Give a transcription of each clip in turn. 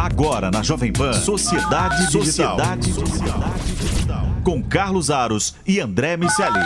Agora na Jovem Pan, Sociedade Digital. Com Carlos Aros e André Miceli.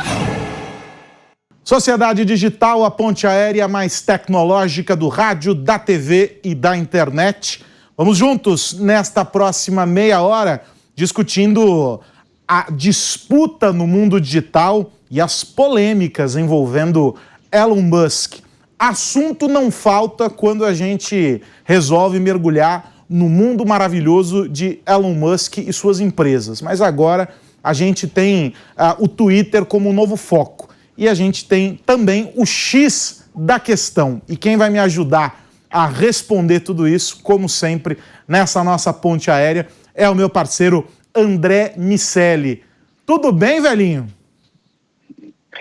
Sociedade Digital, a ponte aérea mais tecnológica do rádio, da TV e da internet. Vamos juntos nesta próxima meia hora discutindo a disputa no mundo digital e as polêmicas envolvendo Elon Musk. Assunto não falta quando a gente resolve mergulhar no mundo maravilhoso de Elon Musk e suas empresas. Mas agora a gente tem o Twitter como um novo foco. E a gente tem também o X da questão. E quem vai me ajudar a responder tudo isso, como sempre, nessa nossa ponte aérea, é o meu parceiro André Miceli. Tudo bem, velhinho?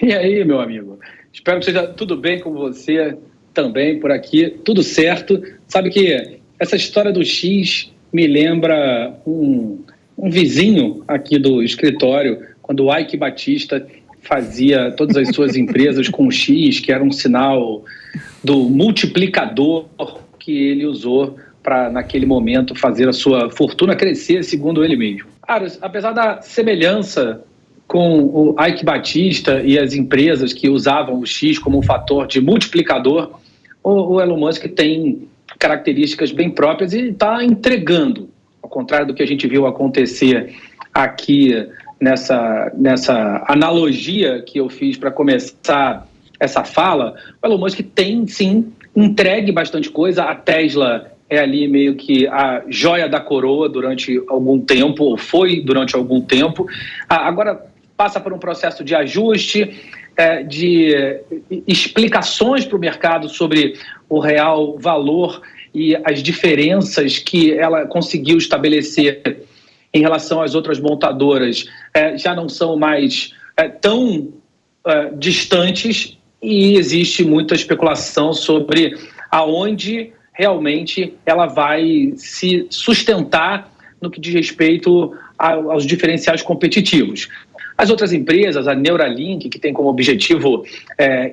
E aí, meu amigo? Espero que seja tudo bem com você também por aqui. Tudo certo. Sabe que essa história do X me lembra um vizinho aqui do escritório, quando o Ike Batista fazia todas as suas empresas com X, que era um sinal do multiplicador que ele usou para, naquele momento, fazer a sua fortuna crescer, segundo ele mesmo. Aros, apesar da semelhança com o Ike Batista e as empresas que usavam o X como um fator de multiplicador, o Elon Musk tem características bem próprias e está entregando, ao contrário do que a gente viu acontecer aqui nessa analogia que eu fiz para começar essa fala. O Elon Musk tem, sim, entregue bastante coisa. A Tesla é ali meio que a joia da coroa durante algum tempo, ou foi durante algum tempo. Agora passa por um processo de ajuste, de explicações para o mercado sobre o real valor e as diferenças que ela conseguiu estabelecer em relação às outras montadoras, já não são mais tão distantes, e existe muita especulação sobre aonde realmente ela vai se sustentar no que diz respeito aos diferenciais competitivos. As outras empresas, a Neuralink, que tem como objetivo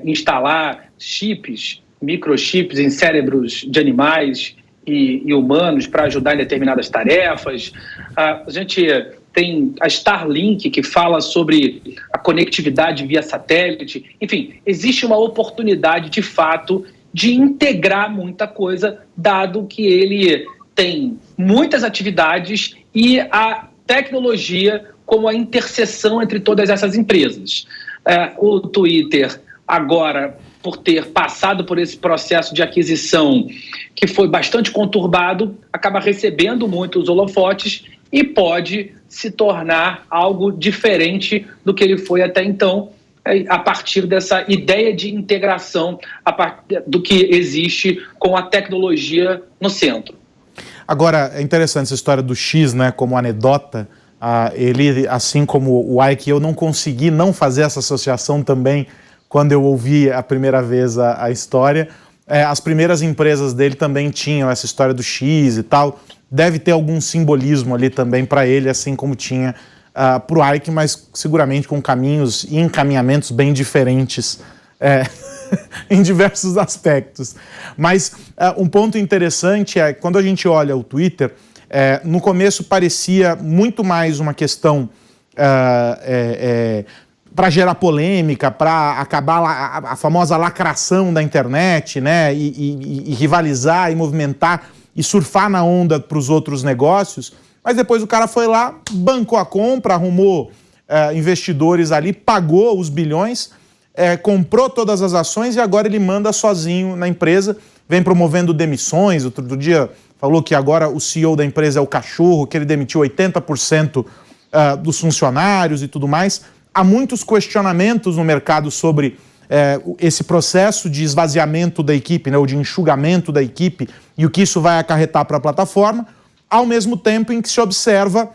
instalar chips, microchips em cérebros de animais e humanos para ajudar em determinadas tarefas. A gente tem a Starlink, que fala sobre a conectividade via satélite. Enfim, existe uma oportunidade, de fato, de integrar muita coisa, dado que ele tem muitas atividades e a tecnologia como a interseção entre todas essas empresas. O Twitter, agora, por ter passado por esse processo de aquisição que foi bastante conturbado, acaba recebendo muitos holofotes e pode se tornar algo diferente do que ele foi até então, a partir dessa ideia de integração do que existe com a tecnologia no centro. Agora, é interessante essa história do X, né, como anedota. Ele, assim como o Ike, eu não consegui não fazer essa associação também quando eu ouvi a primeira vez a história. As primeiras empresas dele também tinham essa história do X e tal. Deve ter algum simbolismo ali também para ele, assim como tinha para o Ike, mas seguramente com caminhos e encaminhamentos bem diferentes em diversos aspectos. Mas um ponto interessante é quando a gente olha o Twitter, no começo parecia muito mais uma questão para gerar polêmica, para acabar a famosa lacração da internet, né, e rivalizar e movimentar e surfar na onda para os outros negócios. Mas depois o cara foi lá, bancou a compra, arrumou investidores ali, pagou os bilhões, comprou todas as ações e agora ele manda sozinho na empresa, vem promovendo demissões. Outro dia falou que agora o CEO da empresa é o cachorro, que ele demitiu 80% dos funcionários e tudo mais. Há muitos questionamentos no mercado sobre esse processo de esvaziamento da equipe, né, ou de enxugamento da equipe, e o que isso vai acarretar para a plataforma, ao mesmo tempo em que se observa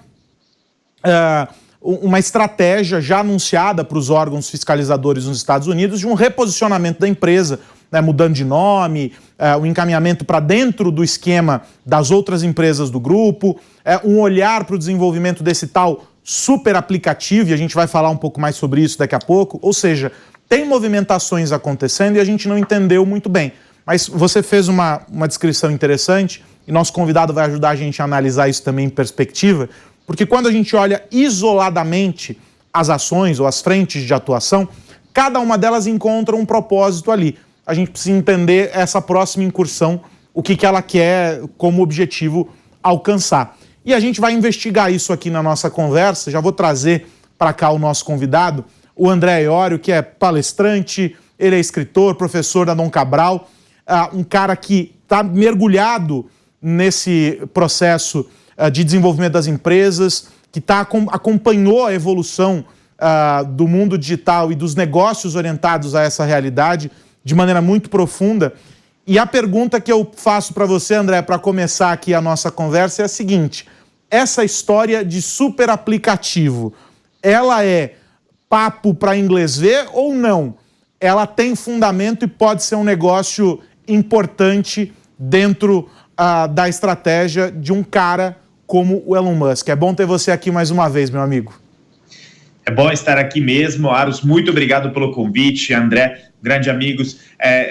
uma estratégia já anunciada para os órgãos fiscalizadores nos Estados Unidos de um reposicionamento da empresa, né, mudando de nome, um encaminhamento para dentro do esquema das outras empresas do grupo, um olhar para o desenvolvimento desse tal super aplicativo, e a gente vai falar um pouco mais sobre isso daqui a pouco. Ou seja, tem movimentações acontecendo e a gente não entendeu muito bem. Mas você fez uma descrição interessante e nosso convidado vai ajudar a gente a analisar isso também em perspectiva, porque quando a gente olha isoladamente as ações ou as frentes de atuação, cada uma delas encontra um propósito ali. A gente precisa entender essa próxima incursão, o que ela quer como objetivo alcançar. E a gente vai investigar isso aqui na nossa conversa. Já vou trazer para cá o nosso convidado, o André Iorio, que é palestrante, ele é escritor, professor da Dom Cabral, um cara que está mergulhado nesse processo de desenvolvimento das empresas, que acompanhou a evolução do mundo digital e dos negócios orientados a essa realidade de maneira muito profunda. E a pergunta que eu faço para você, André, para começar aqui a nossa conversa é a seguinte: essa história de super aplicativo, ela é papo para inglês ver ou não? Ela tem fundamento e pode ser um negócio importante dentro da estratégia de um cara como o Elon Musk. É bom ter você aqui mais uma vez, meu amigo. É bom estar aqui mesmo, Aros. Muito obrigado pelo convite, André, grandes amigos.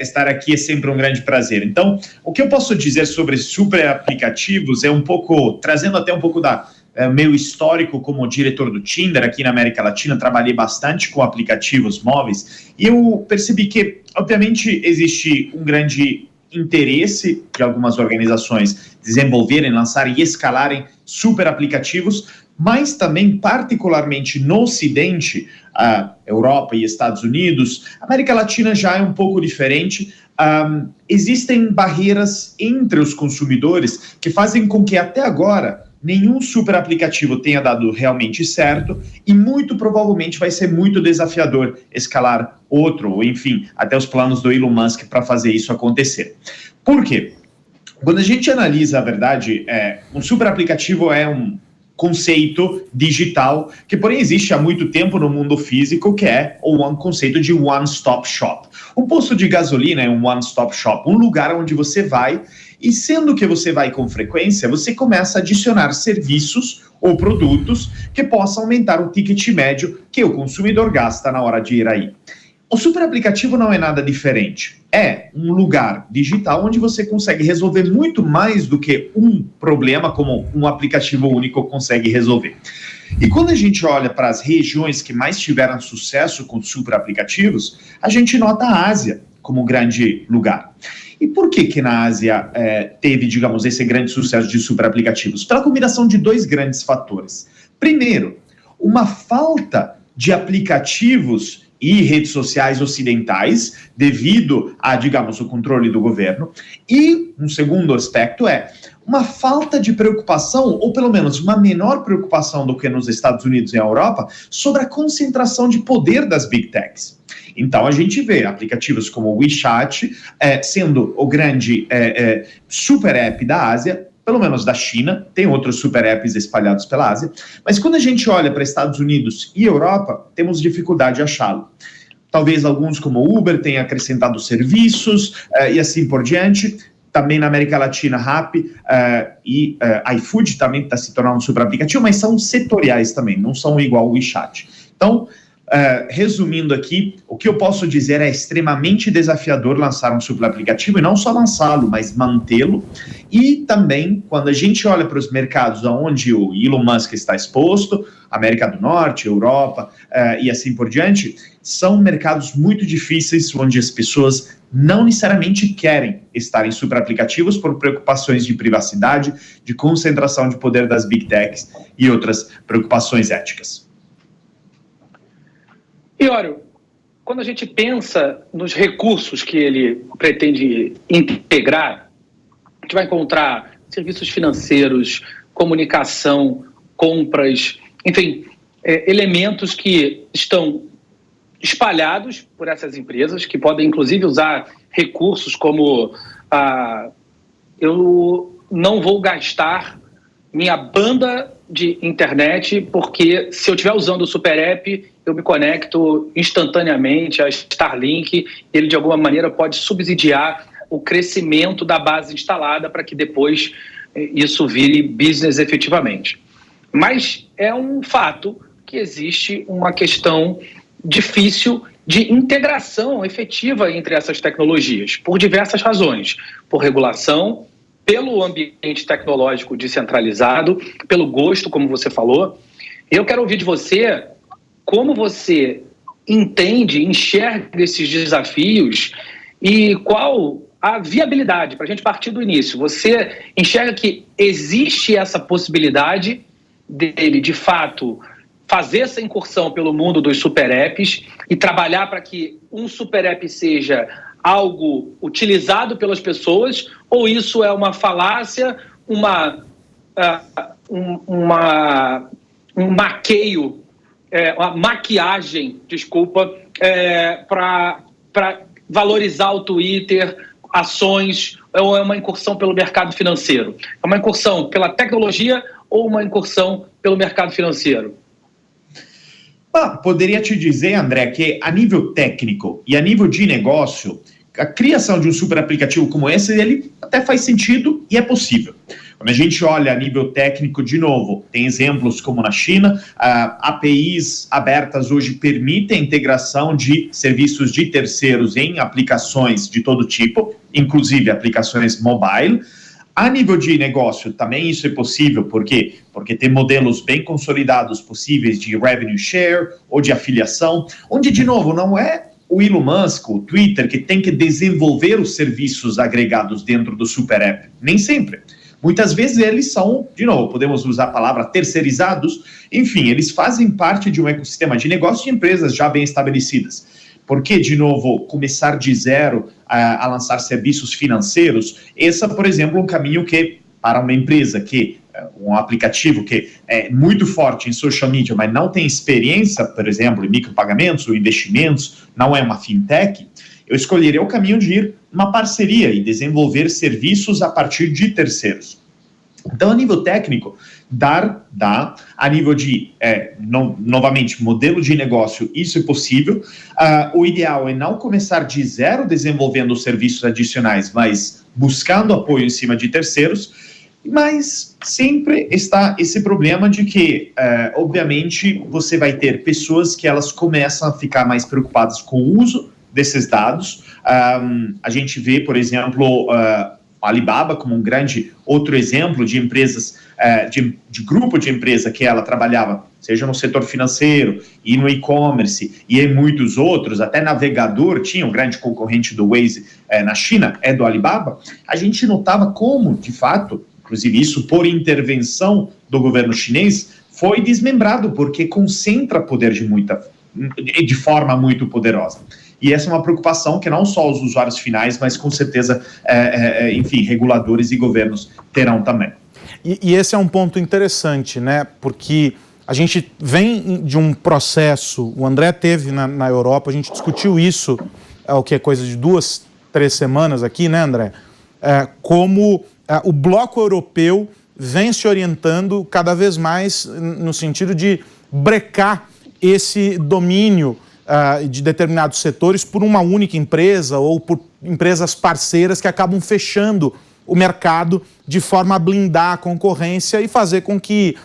Estar aqui é sempre um grande prazer. Então, o que eu posso dizer sobre super aplicativos é um pouco, trazendo até um pouco da meu histórico como diretor do Tinder aqui na América Latina. Trabalhei bastante com aplicativos móveis e eu percebi que, obviamente, existe um grande interesse de algumas organizações desenvolverem, lançarem e escalarem super aplicativos, mas também, particularmente no Ocidente, Europa e Estados Unidos, a América Latina já é um pouco diferente. Existem barreiras entre os consumidores que fazem com que, até agora, nenhum super aplicativo tenha dado realmente certo e muito provavelmente vai ser muito desafiador escalar outro, ou enfim, até os planos do Elon Musk para fazer isso acontecer. Por quê? Quando a gente analisa a verdade, um super aplicativo é um conceito digital que, porém, existe há muito tempo no mundo físico, que é o conceito de one-stop shop. Um posto de gasolina é um one-stop shop, um lugar onde você vai e, sendo que você vai com frequência, você começa a adicionar serviços ou produtos que possam aumentar o ticket médio que o consumidor gasta na hora de ir aí. O super aplicativo não é nada diferente. É um lugar digital onde você consegue resolver muito mais do que um problema como um aplicativo único consegue resolver. E quando a gente olha para as regiões que mais tiveram sucesso com super aplicativos, a gente nota a Ásia como um grande lugar. E por que na Ásia teve, digamos, esse grande sucesso de super aplicativos? Pela combinação de dois grandes fatores. Primeiro, uma falta de aplicativos e redes sociais ocidentais, devido a, digamos, o controle do governo. E um segundo aspecto é uma falta de preocupação, ou pelo menos uma menor preocupação do que nos Estados Unidos e na Europa, sobre a concentração de poder das Big Techs. Então, a gente vê aplicativos como o WeChat sendo o grande super app da Ásia, pelo menos da China, tem outros super apps espalhados pela Ásia, mas quando a gente olha para Estados Unidos e Europa, temos dificuldade de achá-lo. Talvez alguns como o Uber tenham acrescentado serviços e assim por diante. Também na América Latina, Rappi e iFood também está se tornando um super aplicativo, mas são setoriais também, não são igual o WeChat. Então, resumindo aqui, o que eu posso dizer é extremamente desafiador lançar um super aplicativo e não só lançá-lo, mas mantê-lo. E também, quando a gente olha para os mercados onde o Elon Musk está exposto, América do Norte, Europa e assim por diante, são mercados muito difíceis onde as pessoas não necessariamente querem estar em super aplicativos por preocupações de privacidade, de concentração de poder das Big Techs e outras preocupações éticas. Iorio, quando a gente pensa nos recursos que ele pretende integrar, a gente vai encontrar serviços financeiros, comunicação, compras, enfim, elementos que estão espalhados por essas empresas, que podem inclusive usar recursos como eu não vou gastar minha banda de internet, porque se eu estiver usando o Super App, eu me conecto instantaneamente a Starlink, ele de alguma maneira pode subsidiar o crescimento da base instalada para que depois isso vire business efetivamente. Mas é um fato que existe uma questão difícil de integração efetiva entre essas tecnologias, por diversas razões, por regulação, pelo ambiente tecnológico descentralizado, pelo gosto, como você falou. Eu quero ouvir de você como você entende, enxerga esses desafios e qual a viabilidade, para a gente partir do início. Você enxerga que existe essa possibilidade dele, de fato, fazer essa incursão pelo mundo dos super apps e trabalhar para que um super app seja algo utilizado pelas pessoas, ou isso é uma falácia, um maqueio, uma maquiagem, desculpa, para valorizar o Twitter, ações, ou é uma incursão pelo mercado financeiro? É uma incursão pela tecnologia ou uma incursão pelo mercado financeiro? Poderia te dizer, André, que a nível técnico e a nível de negócio, a criação de um super aplicativo como esse, ele até faz sentido e é possível. Quando a gente olha a nível técnico, de novo, tem exemplos como na China, APIs abertas hoje permitem a integração de serviços de terceiros em aplicações de todo tipo, inclusive aplicações mobile. A nível de negócio, também isso é possível, por quê? Porque tem modelos bem consolidados possíveis de revenue share ou de afiliação, onde, de novo, não é o Elon Musk, o Twitter, que tem que desenvolver os serviços agregados dentro do super app. Nem sempre. Muitas vezes eles são, de novo, podemos usar a palavra terceirizados, enfim, eles fazem parte de um ecossistema de negócio de empresas já bem estabelecidas. Porque, de novo, começar de zero a lançar serviços financeiros, esse é, por exemplo, um caminho que, para uma empresa um aplicativo que é muito forte em social media, mas não tem experiência, por exemplo, em micropagamentos ou investimentos, não é uma fintech, eu escolheria o caminho de ir uma parceria e desenvolver serviços a partir de terceiros. Então, a nível técnico, dá, a nível de, novamente, modelo de negócio, isso é possível. O ideal é não começar de zero desenvolvendo serviços adicionais, mas buscando apoio em cima de terceiros, mas sempre está esse problema de que, obviamente, você vai ter pessoas que elas começam a ficar mais preocupadas com o uso desses dados. A gente vê, por exemplo, a Alibaba como um grande outro exemplo de empresas, de grupo de empresa que ela trabalhava, seja no setor financeiro e no e-commerce e em muitos outros, até navegador, tinha um grande concorrente do Waze na China, é do Alibaba. A gente notava como, de fato, inclusive isso por intervenção do governo chinês, foi desmembrado, porque concentra poder de forma muito poderosa. E essa é uma preocupação que não só os usuários finais, mas com certeza, enfim, reguladores e governos terão também. E esse é um ponto interessante, né? Porque a gente vem de um processo, o André teve na Europa, a gente discutiu isso, o que é coisa de 2, 3 semanas aqui, né, André? Como o bloco europeu vem se orientando cada vez mais no sentido de brecar esse domínio de determinados setores por uma única empresa ou por empresas parceiras que acabam fechando o mercado de forma a blindar a concorrência e fazer com que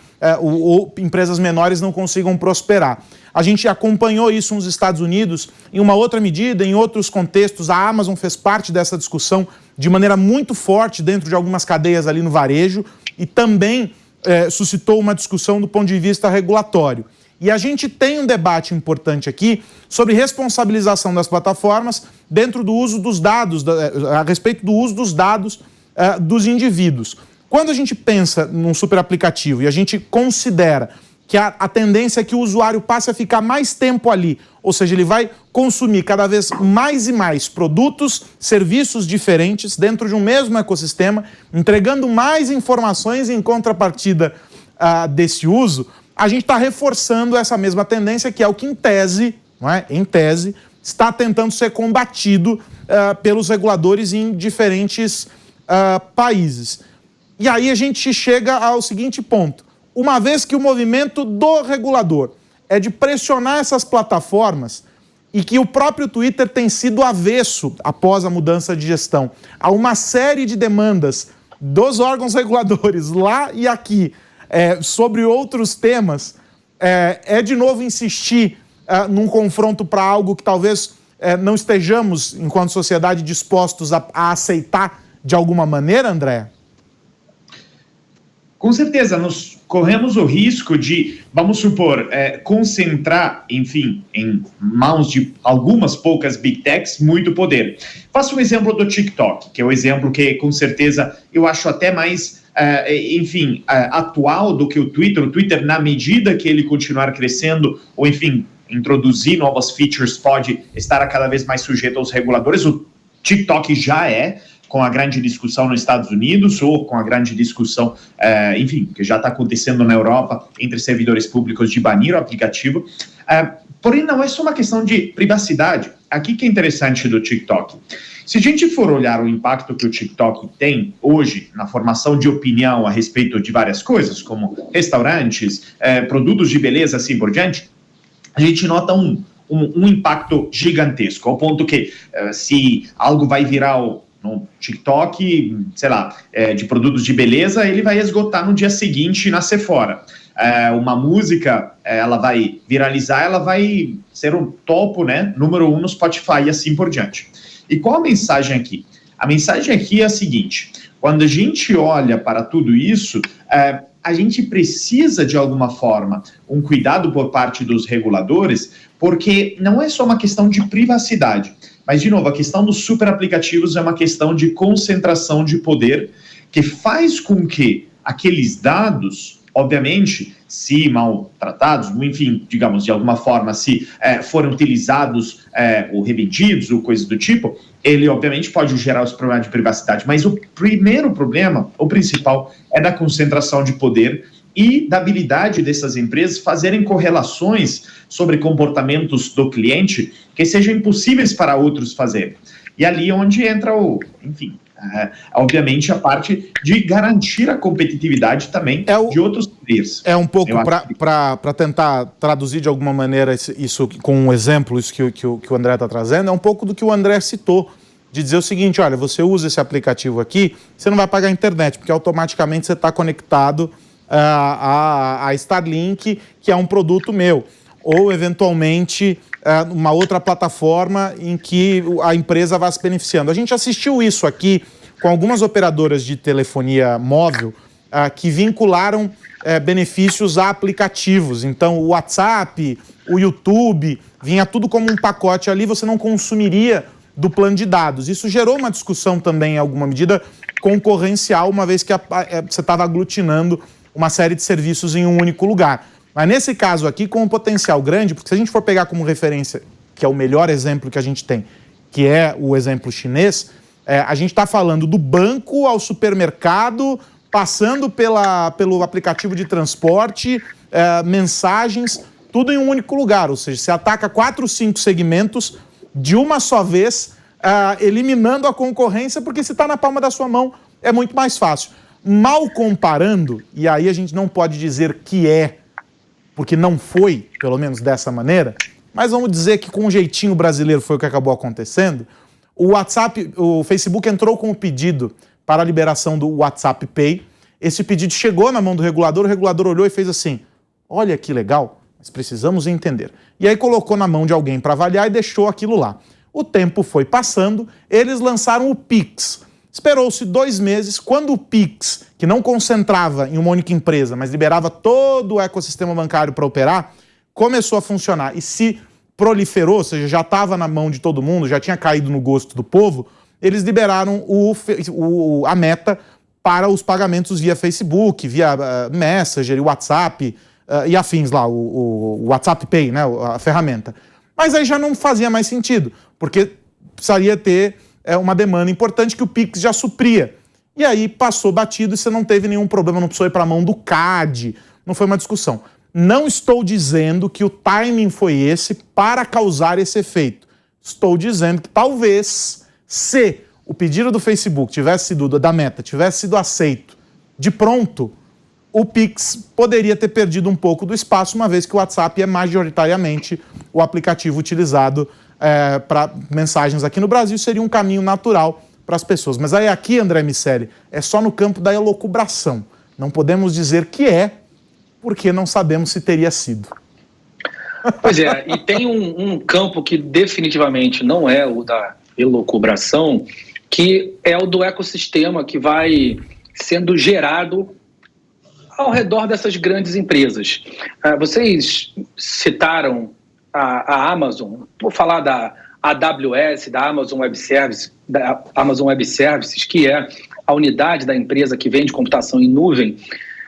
empresas menores não consigam prosperar. A gente acompanhou isso nos Estados Unidos em uma outra medida, em outros contextos. A Amazon fez parte dessa discussão de maneira muito forte dentro de algumas cadeias ali no varejo e também suscitou uma discussão do ponto de vista regulatório. E a gente tem um debate importante aqui sobre responsabilização das plataformas dentro do uso dos dados, a respeito do uso dos dados dos indivíduos. Quando a gente pensa num super aplicativo e a gente considera que a tendência é que o usuário passe a ficar mais tempo ali, ou seja, ele vai consumir cada vez mais e mais produtos, serviços diferentes dentro de um mesmo ecossistema, entregando mais informações em contrapartida desse uso, a gente está reforçando essa mesma tendência, que é o que, em tese, está tentando ser combatido pelos reguladores em diferentes países. E aí a gente chega ao seguinte ponto. Uma vez que o movimento do regulador é de pressionar essas plataformas e que o próprio Twitter tem sido avesso, após a mudança de gestão, a uma série de demandas dos órgãos reguladores lá e aqui, sobre outros temas, de novo insistir num confronto para algo que talvez não estejamos, enquanto sociedade, dispostos a aceitar de alguma maneira, André? com certeza nós corremos o risco de, vamos supor, concentrar, enfim, em mãos de algumas poucas big techs muito poder. Faço um exemplo do TikTok, que é o exemplo que com certeza eu acho até mais atual do que o Twitter. O Twitter, na medida que ele continuar crescendo, ou enfim, introduzir novas features, pode estar cada vez mais sujeito aos reguladores. O TikTok já é, com a grande discussão nos Estados Unidos, ou com a grande discussão, que já está acontecendo na Europa, entre servidores públicos de banir o aplicativo. Porém, não é só uma questão de privacidade. Aqui que é interessante do TikTok. Se a gente for olhar o impacto que o TikTok tem hoje na formação de opinião a respeito de várias coisas, como restaurantes, produtos de beleza, assim por diante, a gente nota um impacto gigantesco, ao ponto que se algo vai viral no TikTok, sei lá, de produtos de beleza, ele vai esgotar no dia seguinte na Sephora. Uma música, ela vai viralizar, ela vai ser o topo, né, número 1 no Spotify e assim por diante. E qual a mensagem aqui? A mensagem aqui é a seguinte: quando a gente olha para tudo isso, a gente precisa, de alguma forma, um cuidado por parte dos reguladores, porque não é só uma questão de privacidade, mas, de novo, a questão dos super aplicativos é uma questão de concentração de poder que faz com que aqueles dados, obviamente, se mal tratados, enfim, digamos, de alguma forma, se forem utilizados ou revendidos ou coisas do tipo, ele, obviamente, pode gerar os problemas de privacidade. Mas o primeiro problema, o principal, é da concentração de poder e da habilidade dessas empresas fazerem correlações sobre comportamentos do cliente que sejam impossíveis para outros fazerem. E ali é onde entra obviamente, a parte de garantir a competitividade também de outros players. É um pouco para tentar traduzir de alguma maneira isso com um exemplo, isso que o André está trazendo, é um pouco do que o André citou, de dizer o seguinte: olha, você usa esse aplicativo aqui, você não vai pagar a internet, porque automaticamente você está conectado a Starlink, que é um produto meu, ou eventualmente uma outra plataforma em que a empresa vai se beneficiando. A gente assistiu isso aqui com algumas operadoras de telefonia móvel que vincularam benefícios a aplicativos. Então, o WhatsApp, o YouTube, vinha tudo como um pacote ali, você não consumiria do plano de dados. Isso gerou uma discussão também, em alguma medida, concorrencial, uma vez que você estava aglutinando uma série de serviços em um único lugar. Mas nesse caso aqui, com um potencial grande, porque se a gente for pegar como referência, que é o melhor exemplo que a gente tem, que é o exemplo chinês, a gente está falando do banco ao supermercado, passando pelo aplicativo de transporte, mensagens, tudo em um único lugar. Ou seja, você ataca 4 ou 5 segmentos de uma só vez, eliminando a concorrência, porque se está na palma da sua mão, é muito mais fácil. Mal comparando, e aí a gente não pode dizer que porque não foi, pelo menos dessa maneira, mas vamos dizer que com um jeitinho brasileiro foi o que acabou acontecendo. O Facebook entrou com o pedido para a liberação do WhatsApp Pay. Esse pedido chegou na mão do regulador, o regulador olhou e fez assim: olha que legal, mas precisamos entender. E aí colocou na mão de alguém para avaliar e deixou aquilo lá. O tempo foi passando, eles lançaram o Pix. Esperou-se 2 meses, quando o Pix, que não concentrava em uma única empresa, mas liberava todo o ecossistema bancário para operar, começou a funcionar e se proliferou, ou seja, já estava na mão de todo mundo, já tinha caído no gosto do povo, eles liberaram a meta para os pagamentos via Facebook, via Messenger, WhatsApp e afins lá, o WhatsApp Pay, né, a ferramenta. Mas aí já não fazia mais sentido, porque precisaria ter uma demanda importante que o Pix já supria. E aí passou batido e você não teve nenhum problema, não precisou ir para a mão do CAD, não foi uma discussão. Não estou dizendo que o timing foi esse para causar esse efeito. Estou dizendo que talvez, se o pedido do Facebook tivesse sido, da Meta, tivesse sido aceito de pronto, o Pix poderia ter perdido um pouco do espaço, uma vez que o WhatsApp é majoritariamente o aplicativo utilizado para mensagens aqui no Brasil, seria um caminho natural para as pessoas. Mas aí aqui, André Miceli, é só no campo da elucubração. Não podemos dizer que porque não sabemos se teria sido. Pois é, e tem um campo que definitivamente não é o da elucubração, que é o do ecossistema que vai sendo gerado ao redor dessas grandes empresas. Vocês citaram a Amazon, vou falar da AWS, da Amazon Web Services, que é a unidade da empresa que vende computação em nuvem.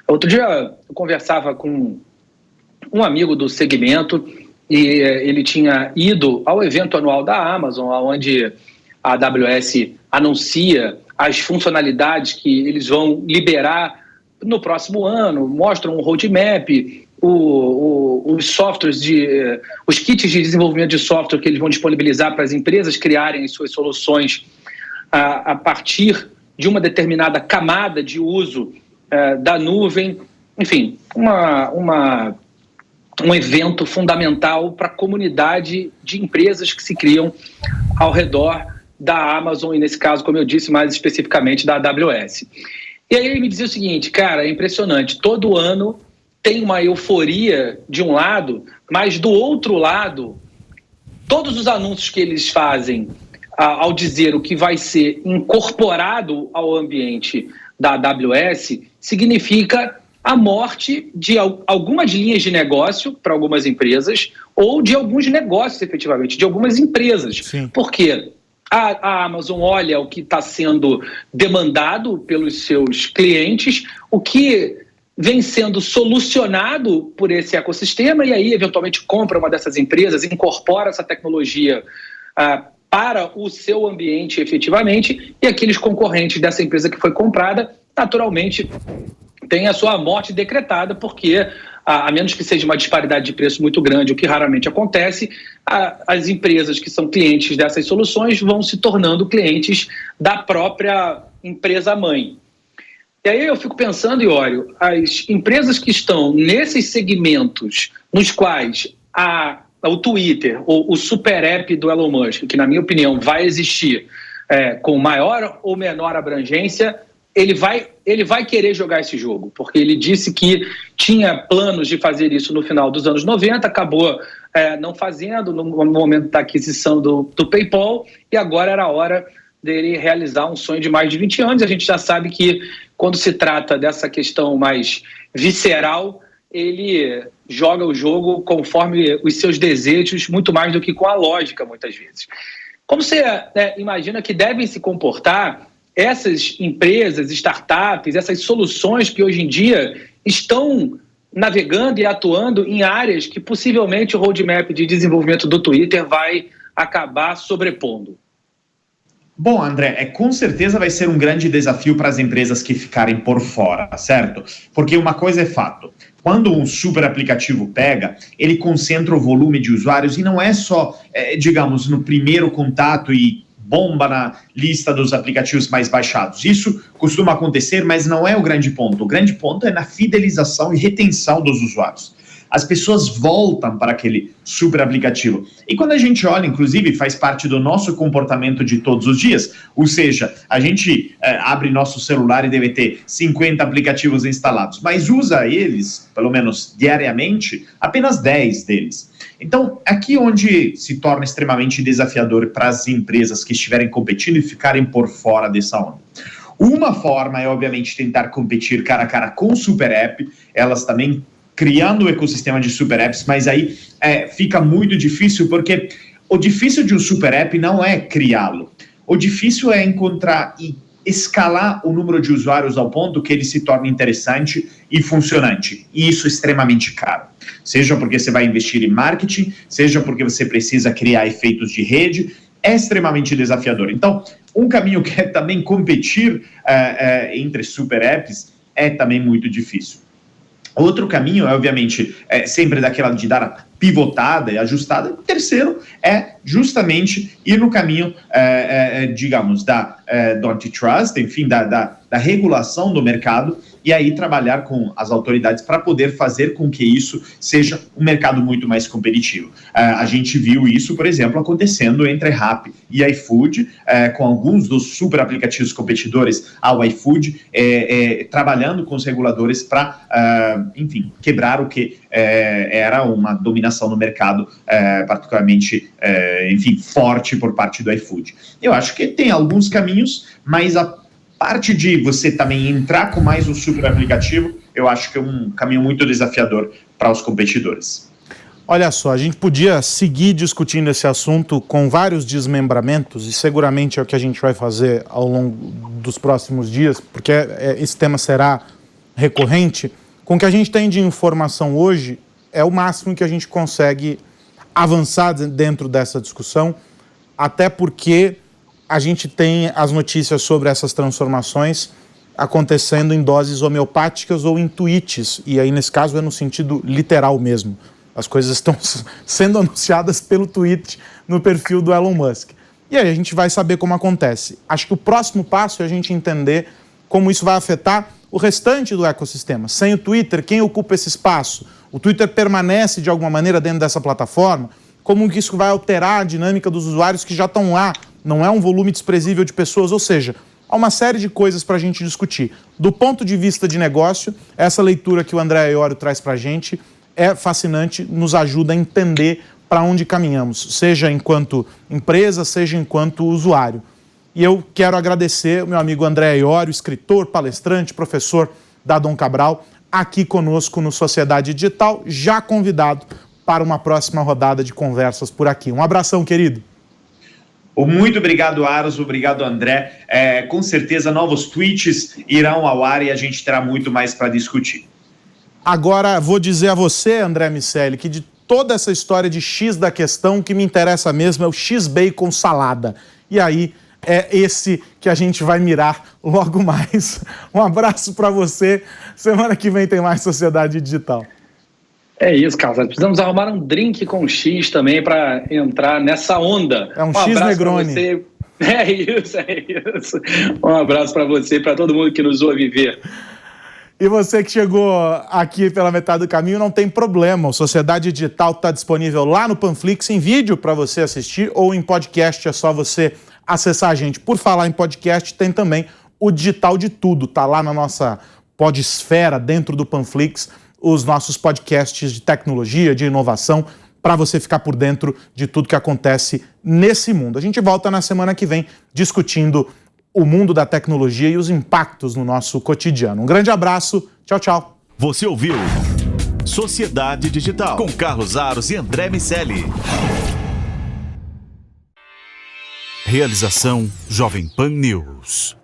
Outro dia eu conversava com um amigo do segmento e ele tinha ido ao evento anual da Amazon, onde a AWS anuncia as funcionalidades que eles vão liberar no próximo ano, mostram um roadmap, os softwares os kits de desenvolvimento de software que eles vão disponibilizar para as empresas criarem as suas soluções a partir de uma determinada camada de uso da nuvem. Enfim, um evento fundamental para a comunidade de empresas que se criam ao redor da Amazon e, nesse caso, como eu disse, mais especificamente da AWS. E aí ele me dizia o seguinte: cara, é impressionante, todo ano tem uma euforia de um lado, mas do outro lado, todos os anúncios que eles fazem ao dizer o que vai ser incorporado ao ambiente da AWS significa a morte de algumas linhas de negócio para algumas empresas ou de alguns negócios, efetivamente, de algumas empresas. Sim. Por quê? A Amazon olha o que está sendo demandado pelos seus clientes, o que vem sendo solucionado por esse ecossistema e aí, eventualmente, compra uma dessas empresas, incorpora essa tecnologia para o seu ambiente efetivamente, e aqueles concorrentes dessa empresa que foi comprada, naturalmente, tem a sua morte decretada, porque, a menos que seja uma disparidade de preço muito grande, o que raramente acontece, as empresas que são clientes dessas soluções vão se tornando clientes da própria empresa-mãe. E aí eu fico pensando, Iório, as empresas que estão nesses segmentos nos quais o Twitter, ou o super app do Elon Musk, que na minha opinião vai existir com maior ou menor abrangência, ele vai querer jogar esse jogo, porque ele disse que tinha planos de fazer isso no final dos anos 90, acabou não fazendo no momento da aquisição do PayPal, e agora era a hora dele realizar um sonho de mais de 20 anos. A gente já sabe que quando se trata dessa questão mais visceral, ele joga o jogo conforme os seus desejos, muito mais do que com a lógica, muitas vezes. Como você imagina que devem se comportar essas empresas, startups, essas soluções que hoje em dia estão navegando e atuando em áreas que possivelmente o roadmap de desenvolvimento do Twitter vai acabar sobrepondo? Bom, André, com certeza vai ser um grande desafio para as empresas que ficarem por fora, certo? Porque uma coisa é fato, quando um super aplicativo pega, ele concentra o volume de usuários e não é só, digamos, no primeiro contato e bomba na lista dos aplicativos mais baixados. Isso costuma acontecer, mas não é o grande ponto. O grande ponto é na fidelização e retenção dos usuários. As pessoas voltam para aquele super aplicativo. E quando a gente olha, inclusive, faz parte do nosso comportamento de todos os dias, ou seja, a gente abre nosso celular e deve ter 50 aplicativos instalados, mas usa eles, pelo menos diariamente, apenas 10 deles. Então, aqui onde se torna extremamente desafiador para as empresas que estiverem competindo e ficarem por fora dessa onda. Uma forma é, obviamente, tentar competir cara a cara com o Super App, elas também criando o ecossistema de super apps, mas aí fica muito difícil, porque o difícil de um super app não é criá-lo. O difícil é encontrar e escalar o número de usuários ao ponto que ele se torne interessante e funcionante. E isso é extremamente caro. Seja porque você vai investir em marketing, seja porque você precisa criar efeitos de rede, é extremamente desafiador. Então, um caminho que é também competir entre super apps é também muito difícil. Outro caminho é, obviamente, sempre daquela de dar a pivotada e ajustada. O terceiro é justamente ir no caminho, digamos, da don't trust, enfim, da regulação do mercado, e aí trabalhar com as autoridades para poder fazer com que isso seja um mercado muito mais competitivo. A gente viu isso, por exemplo, acontecendo entre Rappi e iFood, com alguns dos super aplicativos competidores ao iFood, trabalhando com os reguladores para, enfim, quebrar o que era uma dominação no mercado, particularmente, enfim, forte por parte do iFood. Eu acho que tem alguns caminhos, mas a parte de você também entrar com mais um super aplicativo, eu acho que é um caminho muito desafiador para os competidores. Olha só, a gente podia seguir discutindo esse assunto com vários desmembramentos, e seguramente é o que a gente vai fazer ao longo dos próximos dias, porque esse tema será recorrente. Com o que a gente tem de informação hoje, é o máximo que a gente consegue avançar dentro dessa discussão, até porque a gente tem as notícias sobre essas transformações acontecendo em doses homeopáticas ou em tweets, e aí nesse caso é no sentido literal mesmo. As coisas estão sendo anunciadas pelo tweet no perfil do Elon Musk. E aí a gente vai saber como acontece. Acho que o próximo passo é a gente entender como isso vai afetar o restante do ecossistema. Sem o Twitter, quem ocupa esse espaço? O Twitter permanece de alguma maneira dentro dessa plataforma? Como que isso vai alterar a dinâmica dos usuários que já estão lá? Não é um volume desprezível de pessoas, ou seja, há uma série de coisas para a gente discutir. Do ponto de vista de negócio, essa leitura que o André Iorio traz para a gente é fascinante, nos ajuda a entender para onde caminhamos, seja enquanto empresa, seja enquanto usuário. E eu quero agradecer o meu amigo André Iorio, escritor, palestrante, professor da Dom Cabral, aqui conosco no Sociedade Digital, já convidado para uma próxima rodada de conversas por aqui. Um abração, querido. Muito obrigado, Aros, obrigado, André. Com certeza novos tweets irão ao ar e a gente terá muito mais para discutir. Agora, vou dizer a você, André Miceli, que de toda essa história de X da questão, o que me interessa mesmo é o X-Bacon salada. E aí, é esse que a gente vai mirar logo mais. Um abraço para você. Semana que vem tem mais Sociedade Digital. É isso, Carlos. Precisamos arrumar um drink com X também para entrar nessa onda. É um X Negroni. Você. É isso. Um abraço para você e para todo mundo que nos ouve ver. E você que chegou aqui pela metade do caminho, não tem problema. O Sociedade Digital está disponível lá no Panflix em vídeo para você assistir, ou em podcast, é só você acessar a gente. Por falar em podcast, tem também o Digital de Tudo. Está lá na nossa podesfera, dentro do Panflix, os nossos podcasts de tecnologia, de inovação, para você ficar por dentro de tudo que acontece nesse mundo. A gente volta na semana que vem discutindo o mundo da tecnologia e os impactos no nosso cotidiano. Um grande abraço, tchau, tchau. Você ouviu Sociedade Digital com Carlos Aros e André Miceli. Realização Jovem Pan News.